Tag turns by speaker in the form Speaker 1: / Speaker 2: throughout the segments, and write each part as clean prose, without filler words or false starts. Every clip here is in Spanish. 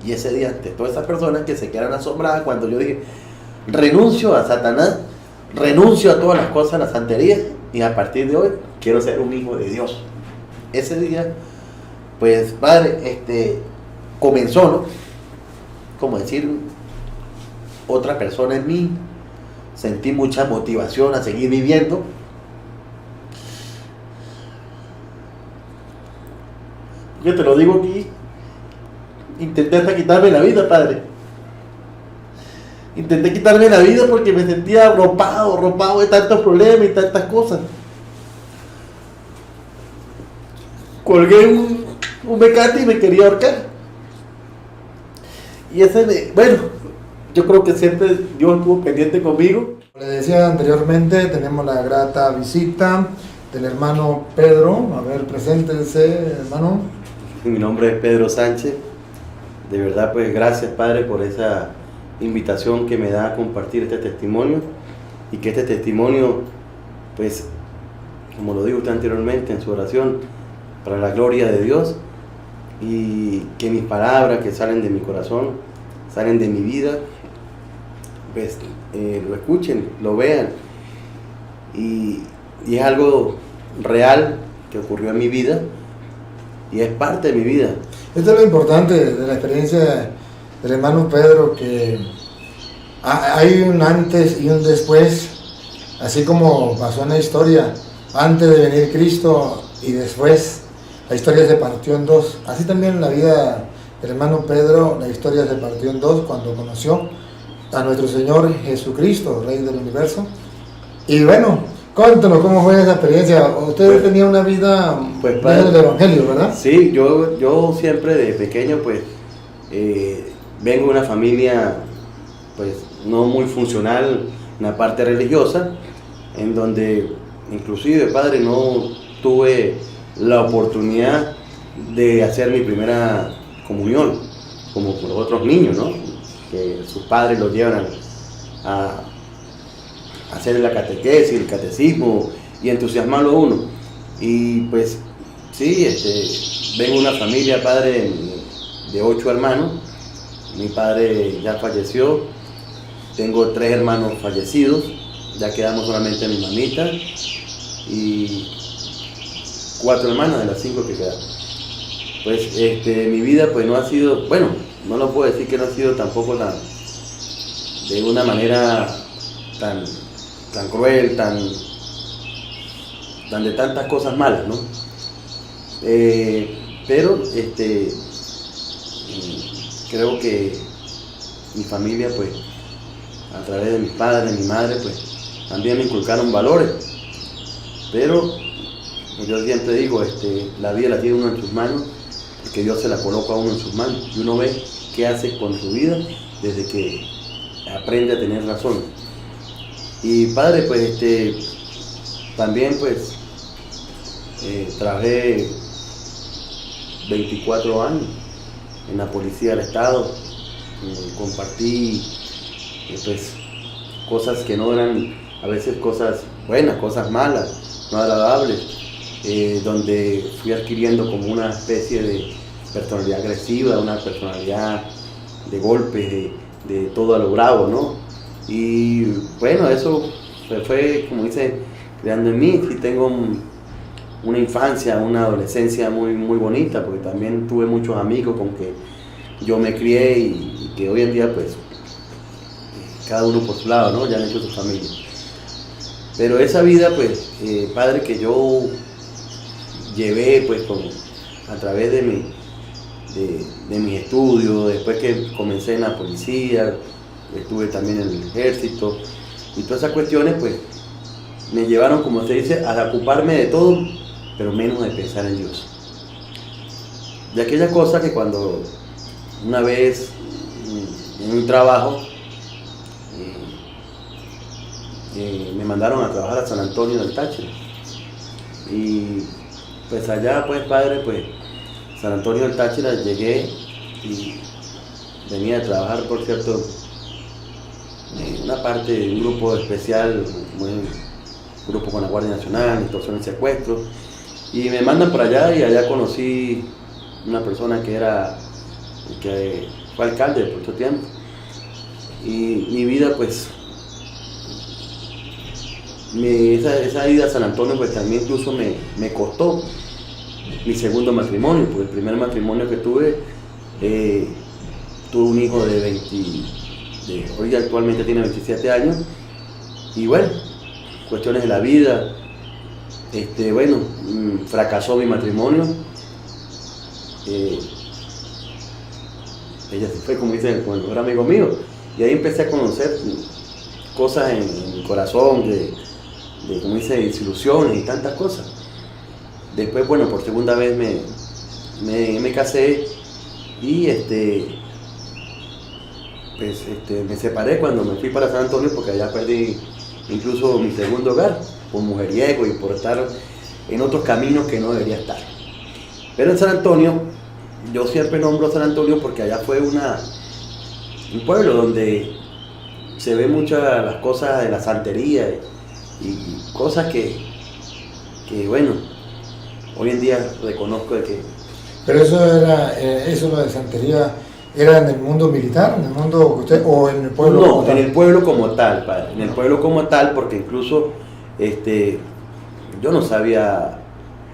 Speaker 1: Y ese día, ante todas esas personas que se quedaron asombradas cuando yo dije, renuncio a Satanás, renuncio a todas las cosas, las santerías, y a partir de hoy quiero ser un hijo de Dios. Ese día, pues padre, comenzó, ¿no? Como decir, otra persona en mí, sentí mucha motivación a seguir viviendo. Yo te lo digo aquí, intenté hasta quitarme la vida, padre. Intenté quitarme la vida porque me sentía arropado de tantos problemas y tantas cosas. Colgué un mecate y me quería ahorcar. Y bueno, yo creo que siempre Dios estuvo pendiente conmigo.
Speaker 2: Le decía anteriormente, tenemos la grata visita del hermano Pedro. A ver, preséntense, hermano.
Speaker 1: Mi nombre es Pedro Sánchez. De verdad, pues gracias, Padre, por esa invitación que me da a compartir este testimonio, y que este testimonio, pues, como lo dijo usted anteriormente en su oración, para la gloria de Dios, y que mis palabras que salen de mi corazón, salen de mi vida, pues lo escuchen, lo vean, y es algo real que ocurrió en mi vida y es parte de mi vida.
Speaker 2: Esto es lo importante de la experiencia del hermano Pedro, que hay un antes y un después, así como pasó en la historia, antes de venir Cristo y después. La historia se partió en dos. Así también en la vida del hermano Pedro, la historia se partió en dos cuando conoció a nuestro Señor Jesucristo, Rey del Universo. Y bueno, cuéntanos cómo fue esa experiencia. Usted tenía una vida
Speaker 1: pues,
Speaker 2: del Evangelio, ¿verdad?
Speaker 1: Sí, yo siempre de pequeño, pues, vengo de una familia, pues, no muy funcional en la parte religiosa, en donde inclusive, padre, no tuve la oportunidad de hacer mi primera comunión, como los otros niños, ¿no? Que sus padres los llevan a hacer la catequesis, el catecismo y entusiasmarlo a uno. Y pues sí, vengo de una familia, padre, de 8 hermanos. Mi padre ya falleció, tengo 3 hermanos fallecidos, ya quedamos solamente mi mamita y 4 hermanas de las 5 que quedaron. Pues mi vida pues no ha sido, bueno, no lo puedo decir que no ha sido tampoco de una manera tan cruel, tan de tantas cosas malas, ¿no? Pero creo que mi familia, pues, a través de mis padres, de mi madre, pues, también me inculcaron valores. Pero yo siempre digo, la vida la tiene uno en sus manos, porque Dios se la coloca a uno en sus manos, y uno ve qué hace con su vida desde que aprende a tener razón. Y padre, pues, también, pues, trabajé 24 años en la Policía del Estado, compartí, pues, cosas que no eran, a veces cosas buenas, cosas malas, no agradables, donde fui adquiriendo como una especie de personalidad agresiva, una personalidad de golpes, de todo a lo bravo, ¿no? Y bueno, eso fue, como dice, creando en mí. Sí, tengo una infancia, una adolescencia muy, muy bonita, porque también tuve muchos amigos con que yo me crié y que hoy en día, pues, cada uno por su lado, ¿no? Ya han hecho su familia. Pero esa vida, pues, padre, que yo llevé, pues, a través de mis estudios, después que comencé en la policía, estuve también en el ejército, y todas esas cuestiones, pues, me llevaron, como se dice, a ocuparme de todo, pero menos de pensar en Dios. De aquella cosa que cuando una vez en un trabajo me mandaron a trabajar a San Antonio del Táchira, y pues allá, pues, padre, pues, San Antonio del Táchira llegué y venía a trabajar, por cierto, en una parte de un grupo especial, un grupo con la Guardia Nacional, extorsión y secuestro, y me mandan por allá, y allá conocí una persona que era que fue alcalde por mucho tiempo. Y mi vida, pues, esa ida a San Antonio, pues también incluso me costó mi segundo matrimonio, porque el primer matrimonio que tuve, tuve un hijo hoy actualmente tiene 27 años, y bueno, cuestiones de la vida, bueno, fracasó mi matrimonio. Ella se fue, como dice, con el mejor amigo mío, y ahí empecé a conocer cosas en mi corazón, como dice, desilusiones y tantas cosas. Después, bueno, por segunda vez me casé y me separé cuando me fui para San Antonio, porque allá perdí incluso mi segundo hogar, por mujeriego y por estar en otros caminos que no debería estar. Pero en San Antonio, yo siempre nombro San Antonio porque allá fue un pueblo donde se ven muchas las cosas de la santería y cosas que bueno, hoy en día reconozco de que...
Speaker 2: Pero eso lo de santería, ¿era en el mundo militar, en el mundo usted, o en el pueblo?
Speaker 1: No, en el pueblo como tal, padre, en el pueblo como tal, porque incluso yo no sabía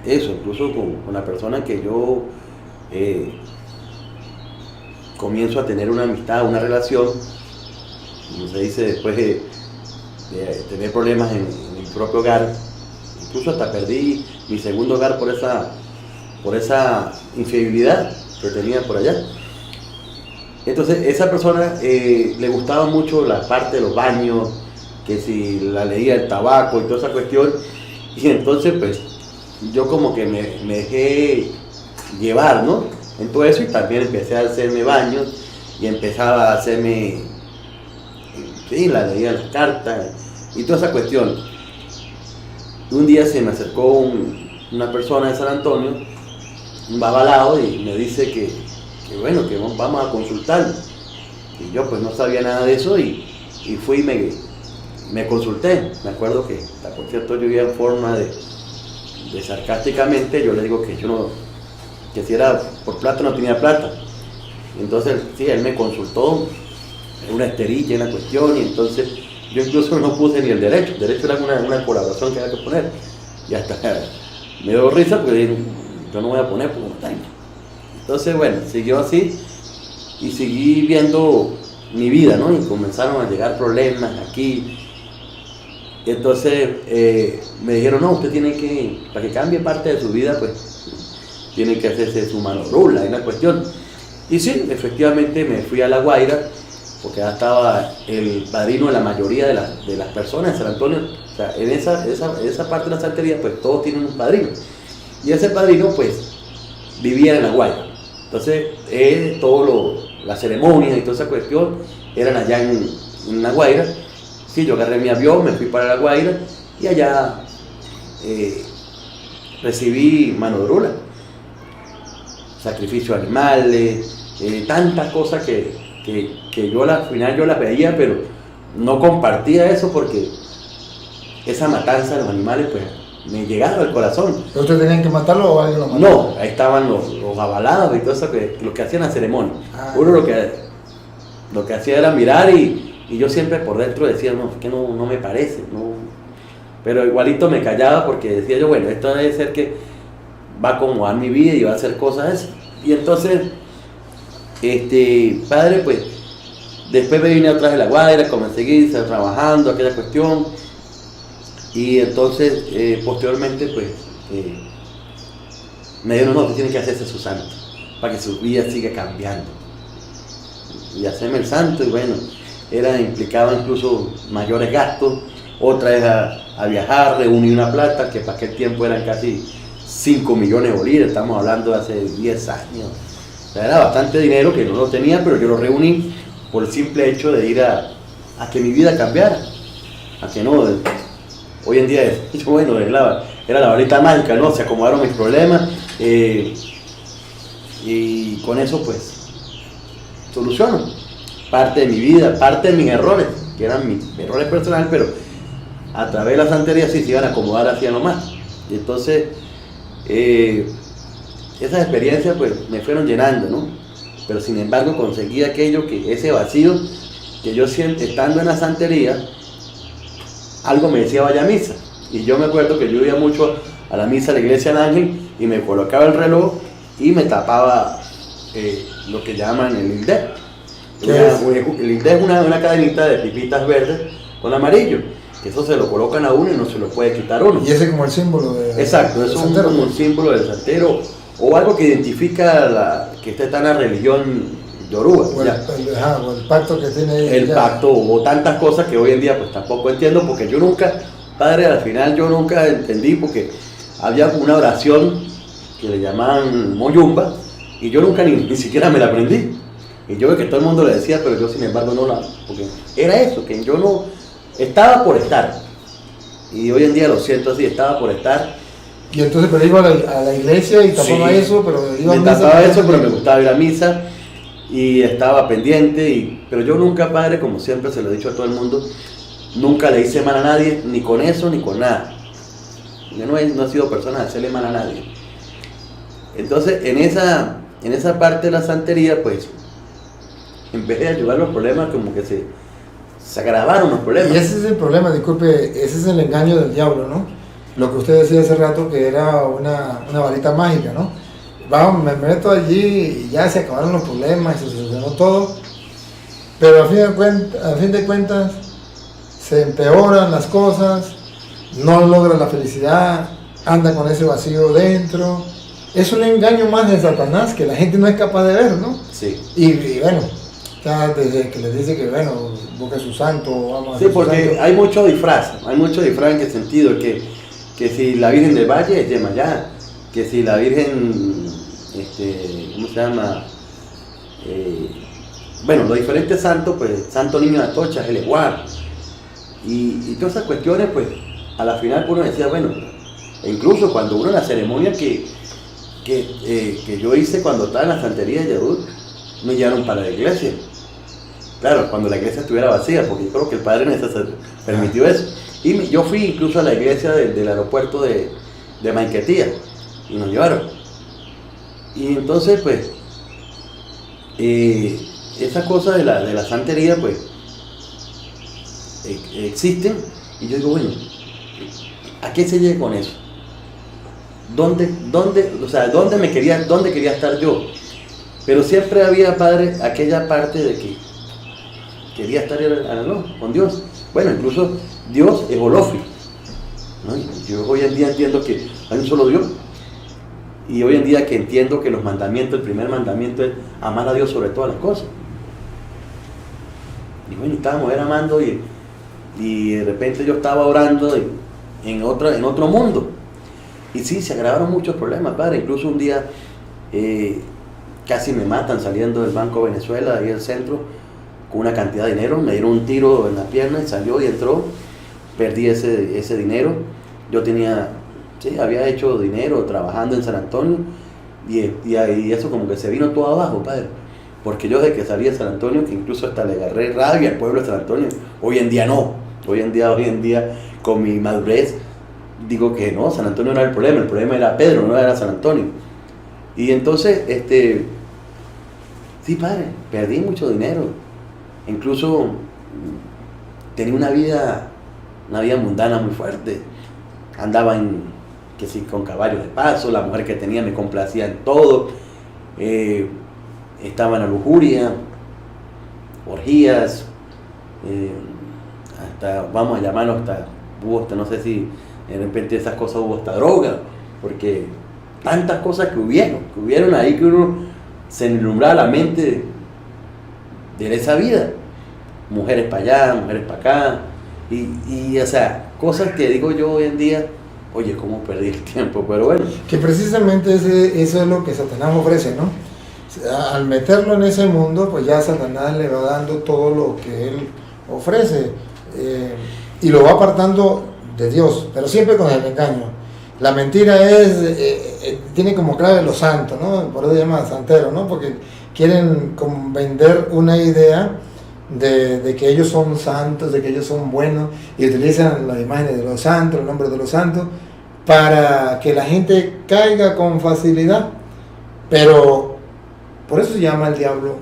Speaker 1: eso, incluso con la persona que yo comienzo a tener una amistad, una relación, como se dice, después de tener problemas en mi propio hogar, incluso hasta perdí mi segundo hogar por esa infidelidad que tenía por allá. Entonces, esa persona le gustaba mucho la parte de los baños, que si la leía el tabaco y toda esa cuestión, y entonces pues yo como que me dejé llevar, ¿no?, en todo eso, y también empecé a hacerme baños y empezaba a hacerme, sí, la leía las cartas y toda esa cuestión. Un día se me acercó una persona de San Antonio, un babalao, y me dice que bueno, que vamos a consultar. Y yo pues no sabía nada de eso y fui y me consulté. Me acuerdo que, por cierto, yo iba en forma de sarcásticamente, yo le digo que yo no, que si era por plata no tenía plata. Entonces, sí, él me consultó, una esterilla, una cuestión, y entonces yo incluso no puse ni el derecho era una colaboración que había que poner. Y hasta me dio risa porque dije, yo no voy a poner porque no tengo. Entonces, bueno, siguió así y seguí viendo mi vida, ¿no? Y comenzaron a llegar problemas aquí. Y entonces me dijeron, no, usted tiene que, para que cambie parte de su vida, pues tiene que hacerse su mano rula, es una cuestión. Y sí, efectivamente me fui a La Guaira, porque ya estaba el padrino de la mayoría de las personas en San Antonio. O sea, en esa parte de la santería, pues todos tienen un padrino. Y ese padrino, pues, vivía en La Guaira. Entonces, las ceremonias y toda esa cuestión eran allá en La Guaira. Sí, yo agarré mi avión, me fui para La Guaira y allá recibí mano de rula, sacrificio de animales, tantas cosas que yo al final yo las veía, pero no compartía eso porque esa matanza de los animales pues me llegaba al corazón.
Speaker 2: ¿Ustedes tenían que matarlo o alguien lo mató?
Speaker 1: No, ahí estaban los avalados y todo eso, lo que hacían la ceremonia. Uno lo que hacía era mirar y yo siempre por dentro decía, no, es que no me parece, no. Pero igualito me callaba porque decía yo, bueno, esto debe ser que va a acomodar mi vida y va a hacer cosas así. Y entonces, padre, pues, después me vine atrás de La Guaira, comencé a seguir trabajando, aquella cuestión. Y entonces, posteriormente, pues, me dijeron, no, usted tiene que hacerse su santo, para que su vida siga cambiando. Y hacerme el santo, y bueno, implicaba incluso mayores gastos. Otra es a viajar, reunir una plata, que para aquel tiempo eran casi 5 millones de bolívares, estamos hablando de hace 10 años. O sea, era bastante dinero que no lo tenía, pero yo lo reuní por el simple hecho de ir a que mi vida cambiara. A que no, hoy en día, bueno, era la varita mágica, ¿no? Se acomodaron mis problemas y con eso pues soluciono parte de mi vida, parte de mis errores, que eran mis errores personales, pero a través de la santería sí se iban a acomodar hacia nomás. Y entonces esas experiencias pues me fueron llenando, ¿no? pero sin embargo conseguí aquello, que ese vacío, que yo siento, estando en la santería, algo me decía vaya a misa. Y yo me acuerdo que yo iba mucho a la misa de la iglesia del Ángel y me colocaba el reloj y me tapaba lo que llaman el ILDE. El ILDE es una cadenita de pipitas verdes con amarillo, que eso se lo colocan a uno y no se lo puede quitar uno.
Speaker 2: Y ese es como el símbolo de...
Speaker 1: Exacto, eso es como un símbolo del santero, o algo que identifica que esta está en la religión yoruba.
Speaker 2: O el pacto que tiene...
Speaker 1: El pacto, o tantas cosas que hoy en día pues tampoco entiendo, porque yo nunca, padre, al final yo nunca entendí, porque había una oración que le llamaban Moyumba, y yo nunca ni siquiera me la aprendí. Y yo veo que todo el mundo le decía, pero yo sin embargo no la... Porque era eso, que yo no... Estaba por estar. Y hoy en día lo siento así, estaba por estar.
Speaker 2: Y entonces pero iba a la iglesia y tapaba eso, pero iba a misa.
Speaker 1: Tapaba eso, pero me gustaba ir a misa. Y estaba pendiente. Pero yo nunca, padre, como siempre se lo he dicho a todo el mundo, nunca le hice mal a nadie, ni con eso, ni con nada. Yo no he sido persona de hacerle mal a nadie. Entonces, en esa parte de la santería, pues, en vez de ayudar los problemas, como que se agravaron los problemas.
Speaker 2: Y ese es el problema, disculpe, ese es el engaño del diablo, ¿no? Lo que usted decía hace rato, que era una varita mágica, ¿no? Vamos, me meto allí y ya se acabaron los problemas y se solucionó todo, pero a fin de cuentas se empeoran las cosas, no logra la felicidad, anda con ese vacío dentro. Es un engaño más de Satanás que la gente no es capaz de ver, ¿no?
Speaker 1: Sí.
Speaker 2: Y bueno, ya desde que les dice que, bueno, busque su santo, vamos a
Speaker 1: sí, porque hay mucho disfraz en qué sentido, que si la Virgen del Valle es Yemayá, que si la Virgen, ¿cómo se llama? Bueno, los diferentes santos, pues, Santo Niño de Atocha, el Eguar, y todas esas cuestiones, pues, a la final uno decía, bueno, e incluso cuando uno en la ceremonia que yo hice cuando estaba en la santería de Yadud, me llevaron para la iglesia. Claro, cuando la iglesia estuviera vacía, porque yo creo que el Padre Néstor permitió eso. Y yo fui incluso a la iglesia del aeropuerto de Maiquetía, y nos llevaron. Y entonces, pues, esas cosas de la santería, pues, existen, y yo digo, bueno, ¿a qué se llega con eso? ¿Dónde quería estar yo? Pero siempre había, padre, aquella parte de que quería estar con Dios. Bueno, incluso Dios es holófico, ¿no? Yo hoy en día entiendo que hay un solo Dios. Y hoy en día que entiendo que los mandamientos, el primer mandamiento es amar a Dios sobre todas las cosas. Y bueno, estábamos amando y de repente yo estaba orando en otro mundo. Y sí, se agravaron muchos problemas, padre. Incluso un día casi me matan saliendo del Banco Venezuela, ahí al centro, con una cantidad de dinero. Me dieron un tiro en la pierna y salió y entró. Perdí ese dinero. Yo había hecho dinero trabajando en San Antonio y eso como que se vino todo abajo, padre. Porque yo desde que salí de San Antonio, que incluso hasta le agarré rabia al pueblo de San Antonio, hoy en día no. Hoy en día, con mi madurez, digo que no, San Antonio no era el problema era Pedro, no era San Antonio. Y entonces, sí, padre, perdí mucho dinero. Incluso tenía una vida mundana muy fuerte. Andaba con caballos de paso, la mujer que tenía me complacía en todo. Estaba en la lujuria, orgías, hasta, vamos a llamarlo, no sé si de repente esas cosas hubo hasta droga, porque tantas cosas que hubieron ahí que uno se enlumbraba la mente de esa vida. Mujeres para allá, mujeres para acá, y o sea, cosas que digo yo hoy en día, oye, cómo perdí el tiempo, pero bueno.
Speaker 2: Que precisamente eso es lo que Satanás ofrece, ¿no? Al meterlo en ese mundo, pues ya Satanás le va dando todo lo que él ofrece, y lo va apartando de Dios, pero siempre con el engaño. La mentira tiene como clave los santos, ¿no? Por eso se llama santero, ¿no? Porque quieren como vender una idea de que ellos son santos, de que ellos son buenos, y utilizan las imágenes de los santos, el nombre de los santos, para que la gente caiga con facilidad. Pero Por eso se llama el diablo,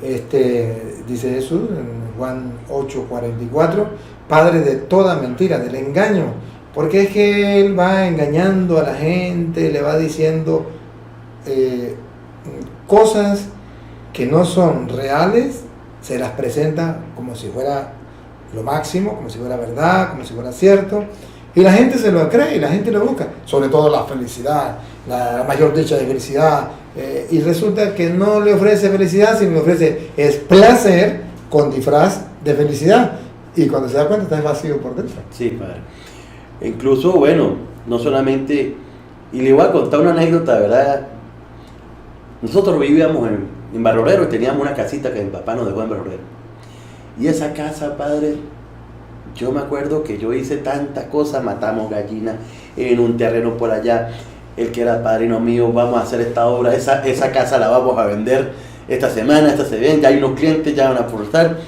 Speaker 2: dice Jesús en Juan 8:44, padre de toda mentira, del engaño. Porque es que él va engañando a la gente, le va diciendo cosas que no son reales, se las presenta como si fuera lo máximo, como si fuera verdad, como si fuera cierto, y la gente se lo cree y la gente lo busca, sobre todo la felicidad, la mayor dicha de felicidad, y resulta que no le ofrece felicidad, sino le ofrece es placer con disfraz de felicidad, y cuando se da cuenta está vacío por dentro.
Speaker 1: Sí, padre. Incluso, bueno, no solamente, y le voy a contar una anécdota, ¿verdad? Nosotros vivíamos en Barrorero y teníamos una casita que mi papá nos dejó en Barrorero. Y esa casa, padre, yo me acuerdo que yo hice tantas cosas, matamos gallinas en un terreno por allá, el que era padrino mío, vamos a hacer esta obra, esa casa la vamos a vender esta semana, esta se vende, ya hay unos clientes, ya van a forzar.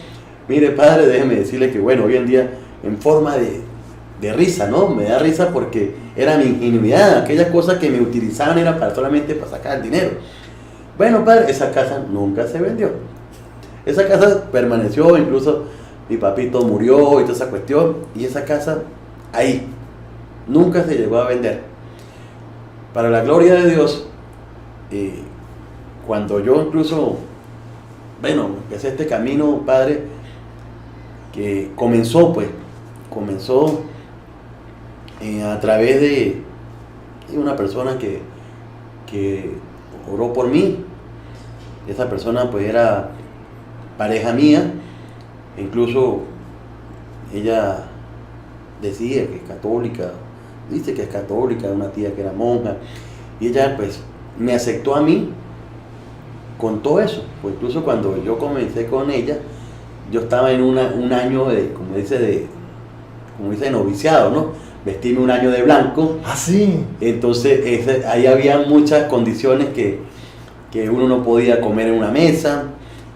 Speaker 1: Mire, padre, déjeme decirle que, bueno, hoy en día, en forma de risa, ¿no? Me da risa porque era mi ingenuidad, aquellas cosas que me utilizaban era solamente para sacar el dinero. Bueno, padre, esa casa nunca se vendió. Esa casa permaneció, incluso mi papito murió y toda esa cuestión, y esa casa ahí nunca se llegó a vender. Para la gloria de Dios, cuando yo incluso, bueno, empecé este camino, padre, que comenzó a través de una persona que oró por mí. Esa persona pues era pareja mía, incluso ella decía que es católica, dice que es católica, una tía que era monja, y ella pues me aceptó a mí con todo eso. Pues incluso cuando yo comencé con ella, yo estaba en un año como dice noviciado, ¿no? Vestirme un año de blanco.
Speaker 2: Ah, sí.
Speaker 1: Entonces ahí había muchas condiciones que uno no podía comer en una mesa,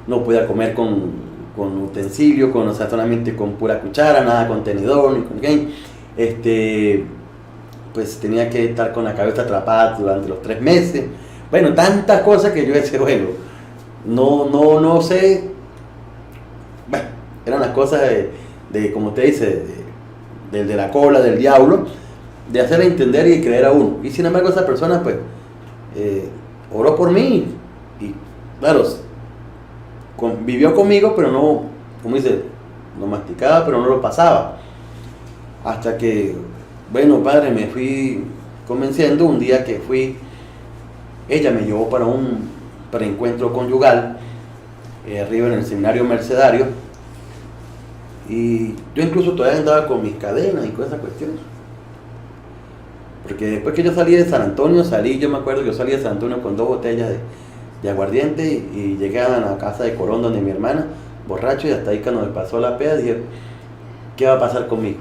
Speaker 1: no podía comer con utensilios, o sea, solamente con pura cuchara, nada con tenedor, ni con qué. Pues tenía que estar con la cabeza atrapada durante los 3 meses. Bueno, tantas cosas que yo decía, bueno, no sé. Bueno, eran las cosas de como usted dice, de la cola, del diablo, de hacerle entender y creer a uno. Y sin embargo esa persona pues oró por mí y claro, vivió conmigo, pero no, como dice, no masticaba, pero no lo pasaba. Hasta que, bueno, padre, me fui convenciendo. Un día que fui, ella me llevó para un preencuentro conyugal arriba en el seminario mercedario, y yo incluso todavía andaba con mis cadenas y con esas cuestiones, porque después que yo salí de San Antonio, yo me acuerdo que yo salí de San Antonio con 2 botellas de aguardiente y llegué a la casa de Corón donde mi hermana, borracho, y hasta ahí cuando me pasó la peda dije, ¿qué va a pasar conmigo?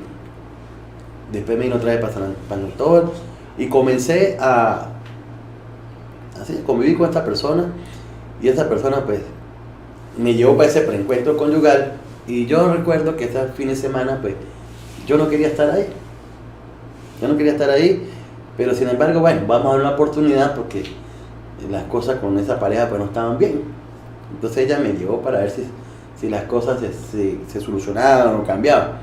Speaker 1: Después me vino otra vez para San Antonio y comencé a convivir con esta persona, y esa persona pues me llevó para ese preencuentro conyugal. Y yo recuerdo que ese fin de semana pues yo no quería estar ahí, pero sin embargo, bueno, vamos a dar una oportunidad porque las cosas con esa pareja pues no estaban bien. Entonces ella me llevó para ver si las cosas se solucionaban o cambiaban.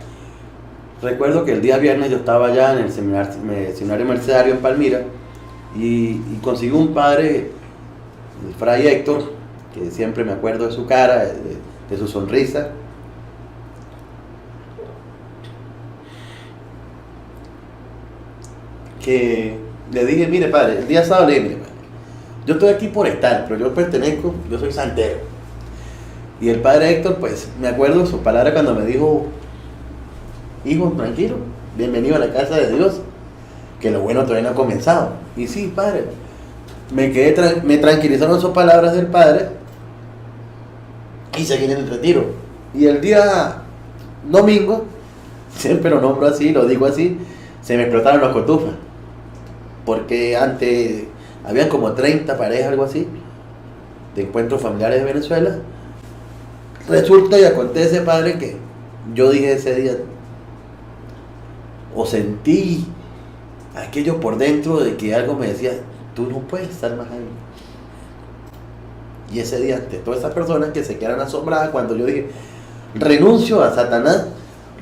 Speaker 1: Recuerdo que el día viernes yo estaba allá en el seminario mercedario en Palmira, y conseguí un padre, el fray Héctor, que siempre me acuerdo de su cara, de su sonrisa. Que le dije, mire padre, el día sábado le dije, mire padre, yo estoy aquí por estar, pero yo soy santero. Y el padre Héctor, pues me acuerdo su palabra cuando me dijo, hijo, tranquilo, bienvenido a la casa de Dios, que lo bueno todavía no ha comenzado. Y sí, padre, me tranquilizaron sus palabras del padre y seguí en el retiro. Y el día domingo, siempre lo nombro así, lo digo así, se me explotaron las cotufas, porque antes habían como 30 parejas, algo así, de encuentros familiares de Venezuela. Resulta y acontece, padre, que yo dije ese día, o sentí aquello por dentro de que algo me decía, tú no puedes estar más ahí. Y ese día, ante todas esas personas que se quedaron asombradas cuando yo dije, renuncio a Satanás,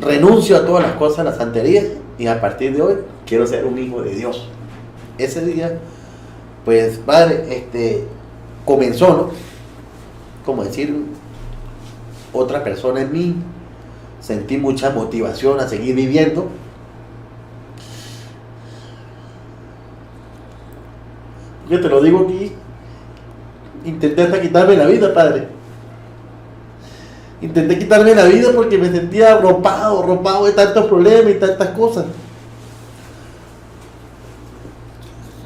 Speaker 1: renuncio a todas las cosas, las santerías, y a partir de hoy quiero ser un hijo de Dios. Ese día, pues, padre, comenzó, ¿no? Como decir, otra persona en mí, sentí mucha motivación a seguir viviendo. Yo te lo digo aquí, intenté hasta quitarme la vida, padre. Intenté quitarme la vida porque me sentía arropado de tantos problemas y tantas cosas.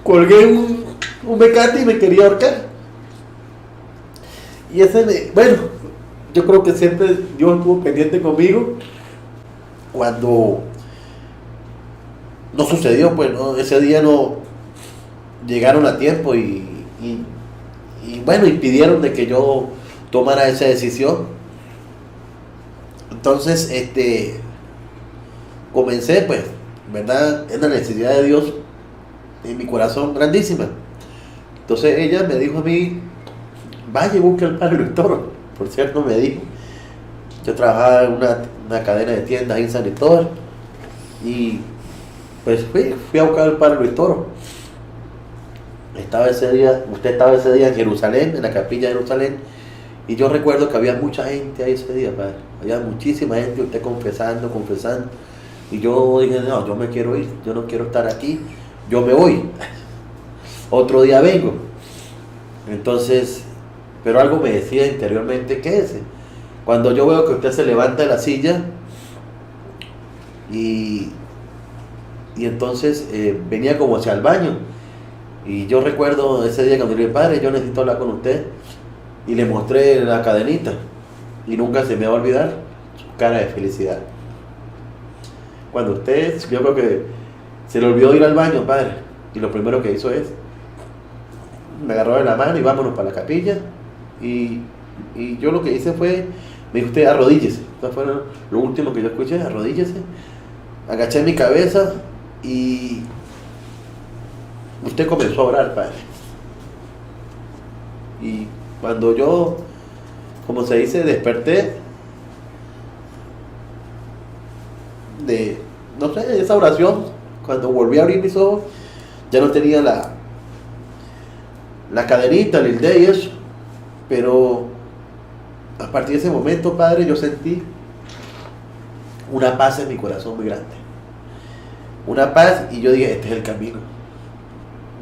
Speaker 1: Colgué un mecate y me quería ahorcar. Y bueno, yo creo que siempre Dios estuvo pendiente conmigo. Cuando no sucedió, pues no, ese día no llegaron a tiempo y bueno, impidieron de que yo tomara esa decisión. Entonces, comencé, pues, ¿verdad? Es la necesidad de Dios en mi corazón grandísima. Entonces ella me dijo a mí, vaya y busque al padre Luis Toro. Por cierto, me dijo, yo trabajaba en una cadena de tiendas ahí en San Cristóbal, y pues fui a buscar al padre Luis Toro. Usted estaba ese día en Jerusalén, en la capilla de Jerusalén, y yo recuerdo que había mucha gente ahí ese día, padre. Había muchísima gente, usted confesando, y yo dije, no, yo me quiero ir, yo no quiero estar aquí, yo me voy, otro día vengo. Entonces, pero algo me decía interiormente, quédese. Cuando yo veo que usted se levanta de la silla, y entonces venía como hacia el baño, y yo recuerdo ese día cuando le dije, padre, yo necesito hablar con usted, y le mostré la cadenita, y nunca se me va a olvidar su cara de felicidad. Cuando usted, yo creo que se le olvidó ir al baño, padre, y lo primero que hizo es, me agarró de la mano y vámonos para la capilla, y yo lo que hice fue, me dijo usted, arrodíllese. Eso fue lo último que yo escuché, arrodíllese. Agaché mi cabeza y usted comenzó a orar, padre. Y cuando yo, como se dice, desperté de, no sé, esa oración, cuando volví a abrir mis ojos, ya no tenía la cadenita, el hilde y eso, pero a partir de ese momento, padre, yo sentí una paz en mi corazón muy grande. Una paz, y yo dije, este es el camino.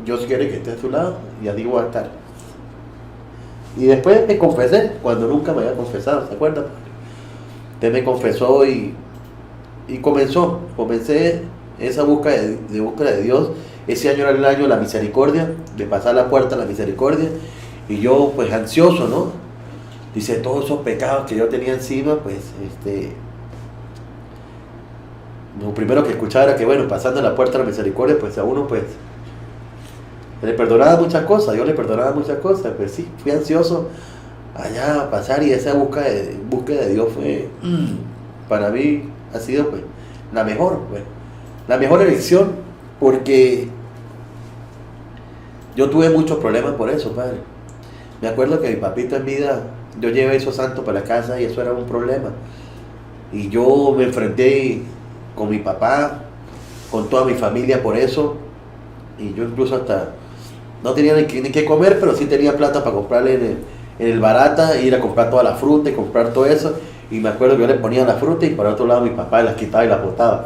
Speaker 1: Dios quiere que esté a su lado y así voy a estar. Y después me confesé, cuando nunca me había confesado, ¿se acuerdan? Usted me confesó y comencé esa búsqueda de Dios. Ese año era el año de la misericordia, de pasar la puerta a la misericordia, y yo pues ansioso, ¿no? Dice, todos esos pecados que yo tenía encima, pues lo primero que escuchaba era que, bueno, pasando la puerta a la misericordia, pues a uno pues le perdonaba muchas cosas, yo le perdonaba muchas cosas, pues sí, fui ansioso allá a pasar, y esa búsqueda de Dios fue, para mí ha sido pues la mejor elección, porque yo tuve muchos problemas por eso, padre. Me acuerdo que mi papito en vida, yo llevé esos santos para la casa y eso era un problema. Y yo me enfrenté con mi papá, con toda mi familia por eso. Y yo incluso hasta no tenía ni que comer, pero sí tenía plata para comprarle en el Barata, ir a comprar toda la fruta y comprar todo eso. Y me acuerdo que yo le ponía la fruta y por otro lado mi papá las quitaba y las botaba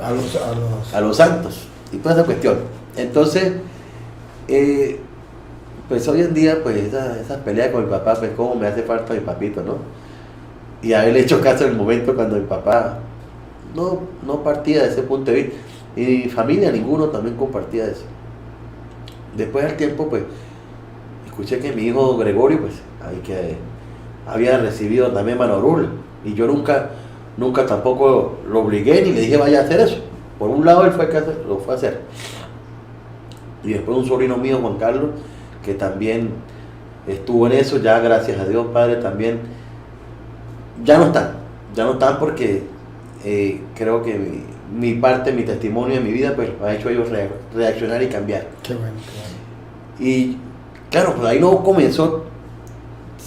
Speaker 1: a los santos y toda esa cuestión. Entonces, pues hoy en día, pues esa pelea con mi papá, pues cómo me hace falta mi papito, ¿no? Y a él le he hecho caso en el momento cuando mi papá no partía de ese punto de vista. Y mi familia, ninguno también compartía eso. Después del tiempo, pues, escuché que mi hijo Gregorio, pues, que había recibido también Manorul. Y yo nunca tampoco lo obligué ni le dije vaya a hacer eso. Por un lado él lo fue a hacer. Y después un sobrino mío, Juan Carlos, que también estuvo en eso, ya gracias a Dios, padre, también ya no están porque creo que mi parte, mi testimonio de mi vida, pues ha hecho ellos reaccionar y cambiar.
Speaker 2: Qué bueno.
Speaker 1: Y claro, pues ahí no comenzó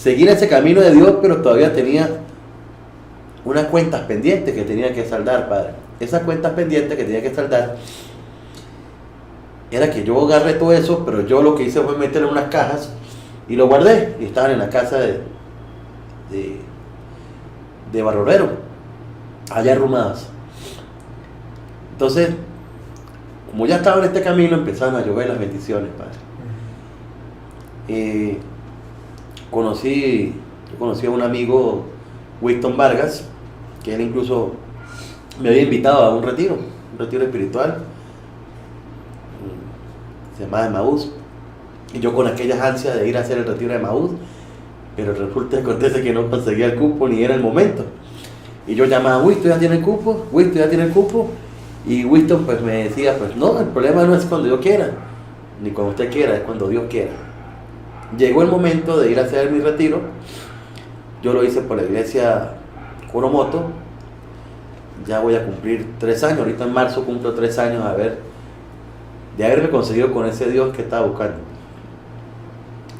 Speaker 1: seguir ese camino de Dios, pero todavía tenía unas cuentas pendientes que tenía que saldar, Padre. Esas cuentas pendientes que tenía que saldar era que yo agarré todo eso, pero yo lo que hice fue meterlo en unas cajas y lo guardé, y estaban en la casa de Barrorero, allá arrumadas. Entonces, como ya estaba en este camino, empezaron a llover las bendiciones, Padre. Yo conocí a un amigo, Winston Vargas, que él incluso me había invitado a un retiro espiritual, se llamaba Emaús, y yo con aquellas ansias de ir a hacer el retiro de Emaús, pero resulta que acontece que no conseguía el cupo ni era el momento. Y yo llamaba a Winston, ¿ya tiene el cupo? Winston, ¿ya tiene el cupo? Y Winston pues me decía, pues no, el problema no es cuando yo quiera, ni cuando usted quiera, es cuando Dios quiera. Llegó el momento de ir a hacer mi retiro. Yo lo hice por la iglesia Coromoto. Ya voy a cumplir 3 años, ahorita en marzo cumplo 3 años de haberme conseguido con ese Dios que estaba buscando.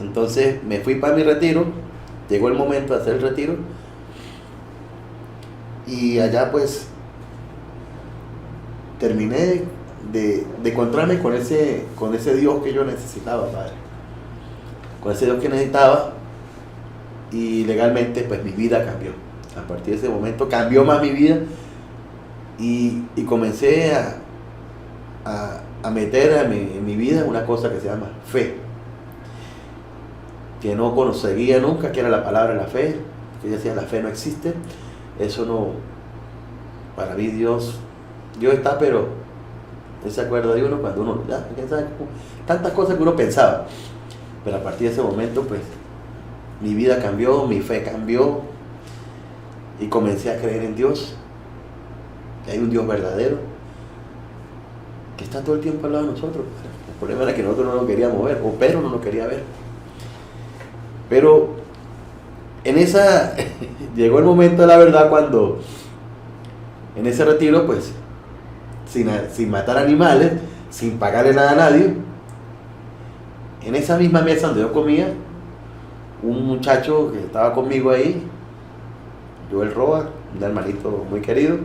Speaker 1: Entonces me fui para mi retiro, llegó el momento de hacer el retiro, y allá pues terminé de encontrarme con ese Dios que yo necesitaba, Padre, con ese Dios que necesitaba, y legalmente pues mi vida cambió. A partir de ese momento cambió más mi vida, y comencé a meter en mi vida una cosa que se llama fe, que no conseguía nunca, que era la palabra la fe, que yo decía la fe no existe, eso no, para mí Dios está, pero Él se acuerda de uno cuando uno, ya, quién sabe, tantas cosas que uno pensaba, pero a partir de ese momento pues mi vida cambió, mi fe cambió, y comencé a creer en Dios, que hay un Dios verdadero, que está todo el tiempo al lado de nosotros. El problema era que nosotros no lo queríamos ver, o Pedro no lo quería ver. Pero en esa llegó el momento de la verdad, cuando en ese retiro, pues sin matar animales, sin pagarle nada a nadie, en esa misma mesa donde yo comía, un muchacho que estaba conmigo ahí, Joel Roa, un hermanito muy querido,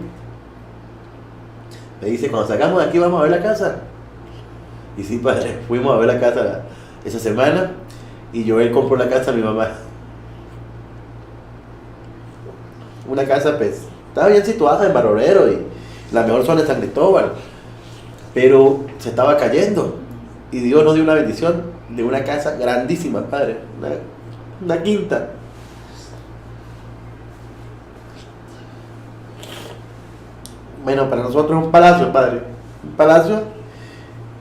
Speaker 1: me dice, cuando salgamos de aquí vamos a ver la casa. Y sí, Padre, fuimos a ver la casa esa semana, y Joel compró la casa a mi mamá. Una casa pues estaba bien situada en Barrorero, y la mejor zona de San Cristóbal, pero se estaba cayendo, y Dios nos dio una bendición de una casa grandísima, Padre, una quinta. Bueno, para nosotros es un palacio, Padre, un palacio,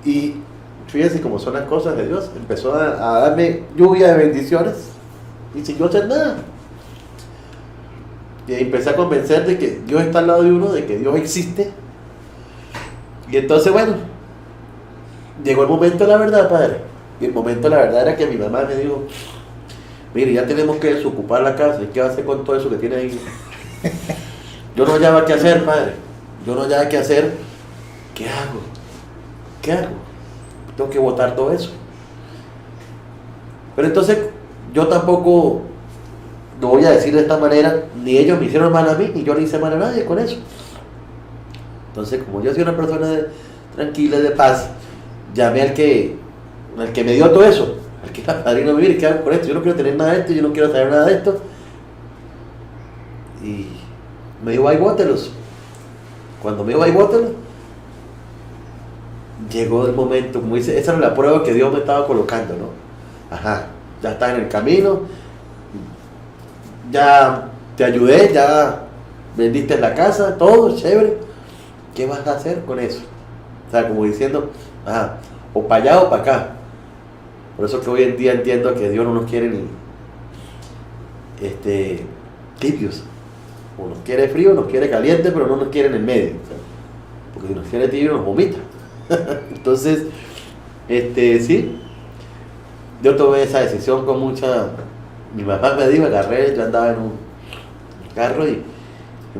Speaker 1: y fíjense cómo son las cosas de Dios. Empezó a darme lluvia de bendiciones y sin yo hacer nada. Y empecé a convencer de que Dios está al lado de uno, de que Dios existe. Y entonces, bueno, llegó el momento de la verdad, Padre. Y el momento de la verdad era que mi mamá me dijo, mire, ya tenemos que desocupar la casa. ¿Y qué va a hacer con todo eso que tiene ahí? Yo no hallaba qué hacer, Padre. Yo no hallaba qué hacer. ¿Qué hago? ¿Qué hago? Tengo que botar todo eso. Pero entonces yo tampoco lo voy a decir de esta manera, ni ellos me hicieron mal a mí, ni yo le hice mal a nadie con eso. Entonces, como yo soy una persona tranquila, de paz, llamé al que me dio todo eso, al que era padrino de vivir. ¿Qué hago con esto? Yo no quiero tener nada de esto, yo no quiero saber nada de esto. Y me dijo, ahí bótelos. Cuando me dijo, ahí bótelos, llegó el momento, como dice, esa era la prueba que Dios me estaba colocando, ¿no? Ajá, ya estás en el camino, ya te ayudé, ya vendiste la casa, todo, chévere. ¿Qué vas a hacer con eso? O sea, como diciendo, ajá, o para allá o para acá. Por eso que hoy en día entiendo que Dios no nos quiere ni tibios. O nos quiere frío, nos quiere caliente, pero no nos quiere en el medio. O sea, porque si nos quiere tibio nos vomita. Entonces, sí, yo tomé esa decisión con mucha... Mi mamá me dijo, agarré, yo andaba en un carro y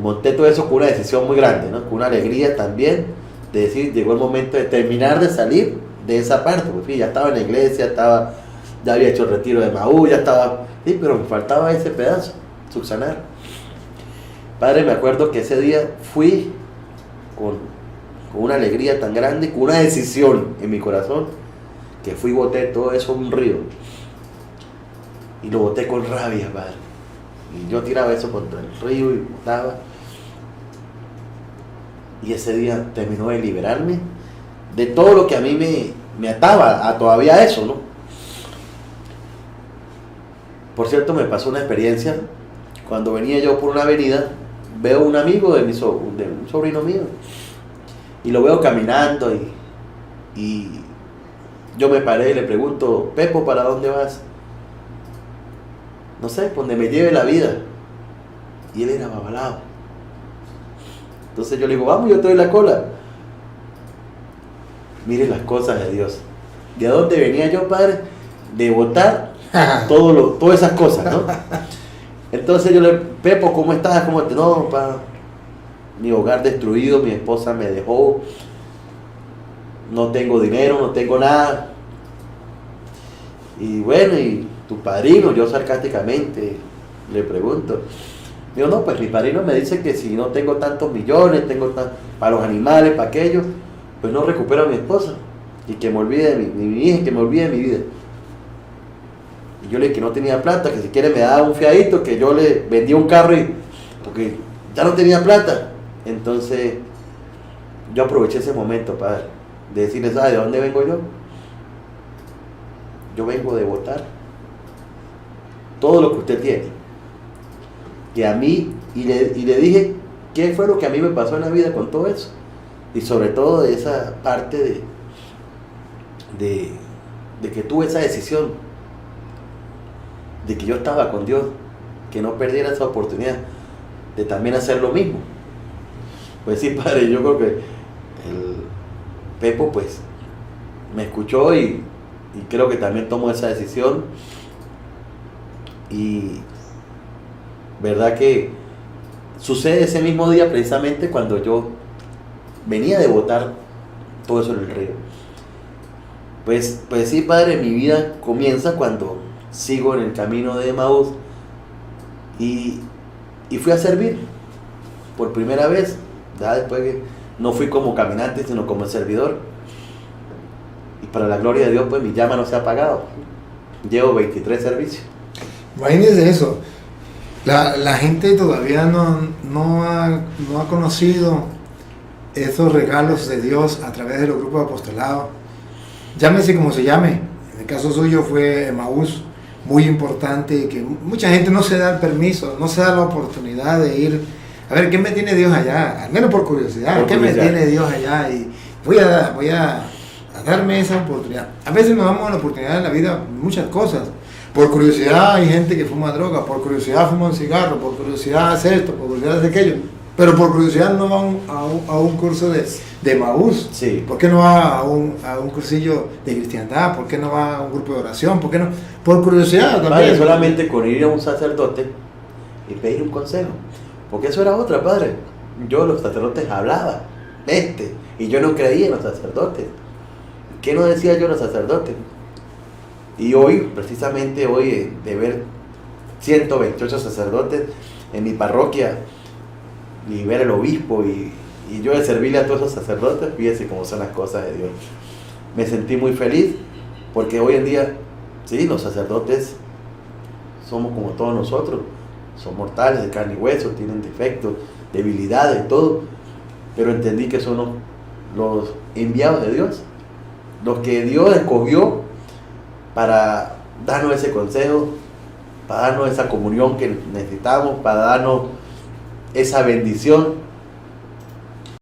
Speaker 1: monté todo eso con una decisión muy grande, ¿no? Con una alegría también, de decir, llegó el momento de terminar de salir de esa parte, porque ya estaba en la iglesia, estaba ya había hecho el retiro de Maú, ya estaba, sí, pero me faltaba ese pedazo, subsanar. Padre, me acuerdo que ese día fui con una alegría tan grande, con una decisión en mi corazón, que fui y boté todo eso en un río. Y lo boté con rabia, Padre. Y yo tiraba eso contra el río y botaba. Y ese día terminó de liberarme de todo lo que a mí me ataba a todavía eso, ¿no? Por cierto, me pasó una experiencia. Cuando venía yo por una avenida, veo un amigo de un sobrino mío. Y lo veo caminando y yo me paré y le pregunto, Pepo, ¿para dónde vas? No sé, donde me lleve la vida. Y él era babalao. Entonces yo le digo, vamos, yo te doy la cola. Mire las cosas de Dios. ¿De dónde venía yo, Padre? De botar todas esas cosas, ¿no? Entonces yo le, Pepo, ¿cómo estás? ¿Cómo te? No, pa, mi hogar destruido, mi esposa me dejó, no tengo dinero, no tengo nada. Y bueno, y tu padrino, yo sarcásticamente le pregunto. Digo, no, pues mi padrino me dice que si no tengo tantos millones, para los animales, para aquello, pues no recupero a mi esposa. Y que me olvide de mi hija, que me olvide de mi vida. Y yo le dije que no tenía plata, que si quiere me daba un fiadito, que yo le vendía un carro porque ya no tenía plata. Entonces, yo aproveché ese momento, Padre, de decirles, ¿sabe de dónde vengo yo? Yo vengo de botar todo lo que usted tiene. Que a mí, y le dije qué fue lo que a mí me pasó en la vida con todo eso. Y sobre todo de esa parte de que tuve esa decisión, de que yo estaba con Dios, que no perdiera esa oportunidad de también hacer lo mismo. Pues sí, Padre, yo creo que el Pepo pues me escuchó y creo que también tomó esa decisión. Y verdad que sucede ese mismo día precisamente cuando yo venía de botar todo eso en el río. Pues sí, Padre, mi vida comienza cuando sigo en el camino de Emaús y fui a servir por primera vez. Ya después que no fui como caminante, sino como servidor. Y para la gloria de Dios, pues mi llama no se ha apagado. Llevo 23 servicios.
Speaker 2: Imagínense eso. La gente todavía no ha conocido esos regalos de Dios a través de los grupos de apostolado. Llámese como se llame. En el caso suyo fue Emaús, muy importante, que mucha gente no se da el permiso, no se da la oportunidad de ir a ver qué me tiene Dios allá, al menos por curiosidad, qué me tiene Dios allá, y voy a darme esa oportunidad. A veces nos damos la oportunidad en la vida muchas cosas. Por curiosidad hay gente que fuma droga, por curiosidad fuma un cigarro, por curiosidad hace esto, por curiosidad hace aquello. Pero por curiosidad no va a un curso de Emaús.
Speaker 1: Sí.
Speaker 2: ¿Por qué no va a un cursillo de cristiandad? ¿Por qué no va a un grupo de oración? ¿Por qué no? Por curiosidad también.
Speaker 1: Padre, solamente con ir a un sacerdote y pedir un consejo. Porque eso era otra, Padre. Yo los sacerdotes hablaba, y yo no creía en los sacerdotes. ¿Qué no decía yo a los sacerdotes? Y hoy, precisamente hoy, de ver 128 sacerdotes en mi parroquia y ver el obispo y yo de servirle a todos esos sacerdotes, fíjense cómo son las cosas de Dios. Me sentí muy feliz porque hoy en día, sí, los sacerdotes somos como todos nosotros, son mortales de carne y hueso, tienen defectos, debilidades, todo, pero entendí que son los enviados de Dios, los que Dios escogió para darnos ese consejo, para darnos esa comunión que necesitamos, para darnos esa bendición